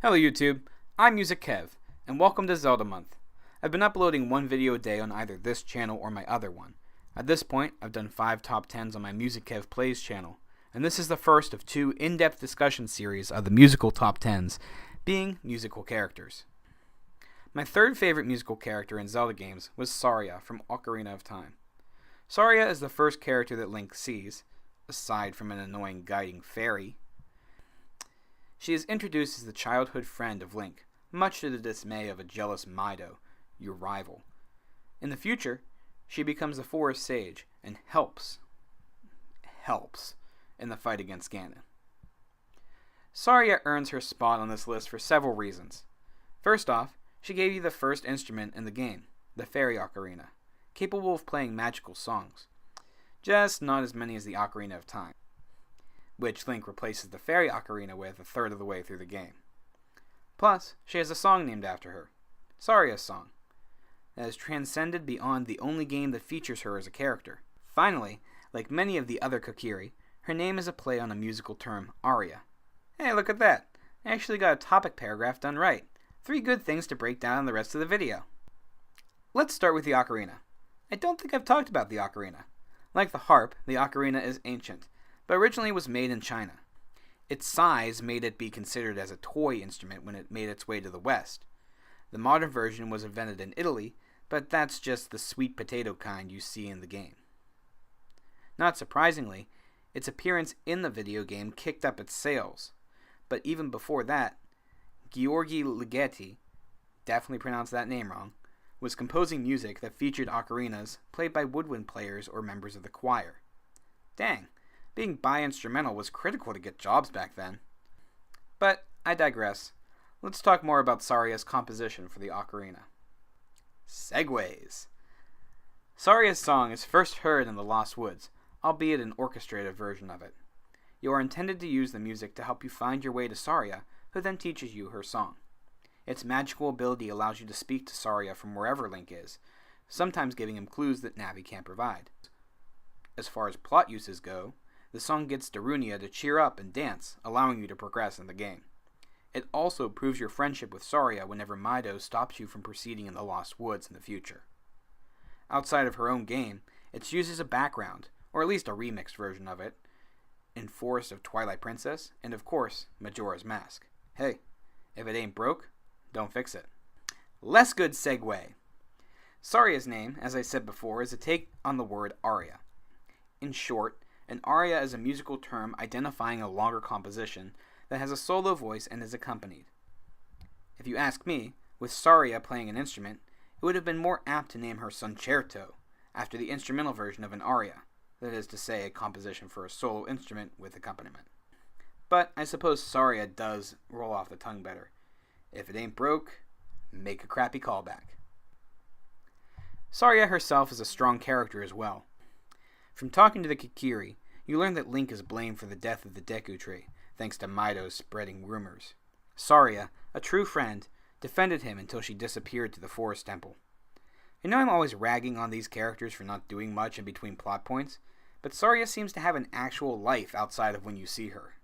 Hello YouTube, I'm Musikev, and welcome to Zelda Month. I've been uploading one video a day on either this channel or my other one. At this point, I've done 5 top 10s on my Musikev Plays channel, and this is the first of 2 in-depth discussion series of the musical top 10s, being musical characters. My third favorite musical character in Zelda games was Saria from Ocarina of Time. Saria is the first character that Link sees, aside from an annoying guiding fairy. She is introduced as the childhood friend of Link, much to the dismay of a jealous Mido, your rival. In the future, she becomes the forest sage and helps in the fight against Ganon. Saria earns her spot on this list for several reasons. First off, she gave you the first instrument in the game, the fairy ocarina, capable of playing magical songs, just not as many as the Ocarina of Time, which Link replaces the fairy ocarina with a third of the way through the game. Plus, she has a song named after her, Saria's Song, that has transcended beyond the only game that features her as a character. Finally, like many of the other Kokiri, her name is a play on a musical term, Aria. Hey, look at that! I actually got a topic paragraph done right. 3 good things to break down in the rest of the video. Let's start with the ocarina. I don't think I've talked about the ocarina. Like the harp, the ocarina is ancient, but originally was made in China. Its size made it be considered as a toy instrument when it made its way to the West. The modern version was invented in Italy, but that's just the sweet potato kind you see in the game. Not surprisingly, its appearance in the video game kicked up its sales, but even before that, Gheorghe Ligeti, definitely pronounced that name wrong, was composing music that featured ocarinas played by woodwind players or members of the choir. Dang, being bi-instrumental was critical to get jobs back then. But I digress. Let's talk more about Saria's composition for the ocarina. Segues. Saria's song is first heard in the Lost Woods, albeit an orchestrated version of it. You are intended to use the music to help you find your way to Saria, who then teaches you her song. Its magical ability allows you to speak to Saria from wherever Link is, sometimes giving him clues that Navi can't provide. As far as plot uses go, the song gets Darunia to cheer up and dance, allowing you to progress in the game. It also proves your friendship with Saria whenever Mido stops you from proceeding in the Lost Woods in the future. Outside of her own game, it's used as a background, or at least a remixed version of it, in Forest of Twilight Princess, and of course, Majora's Mask. Hey, if it ain't broke, don't fix it. Less good segue. Saria's name, as I said before, is a take on the word aria. In short, an aria is a musical term identifying a longer composition that has a solo voice and is accompanied. If you ask me, with Saria playing an instrument, it would have been more apt to name her Concerto, after the instrumental version of an aria, that is to say, a composition for a solo instrument with accompaniment. But I suppose Saria does roll off the tongue better. If it ain't broke, make a crappy callback. Saria herself is a strong character as well. From talking to the Kokiri, you learn that Link is blamed for the death of the Deku Tree, thanks to Mido spreading rumors. Saria, a true friend, defended him until she disappeared to the Forest Temple. I know I'm always ragging on these characters for not doing much in between plot points, but Saria seems to have an actual life outside of when you see her.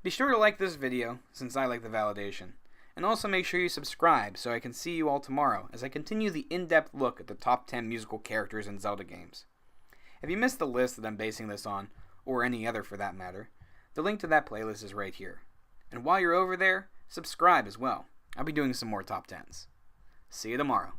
Be sure to like this video, since I like the validation, and also make sure you subscribe so I can see you all tomorrow as I continue the in-depth look at the top 10 musical characters in Zelda games. If you missed the list that I'm basing this on, or any other for that matter, the link to that playlist is right here. And while you're over there, subscribe as well. I'll be doing some more top 10s. See you tomorrow.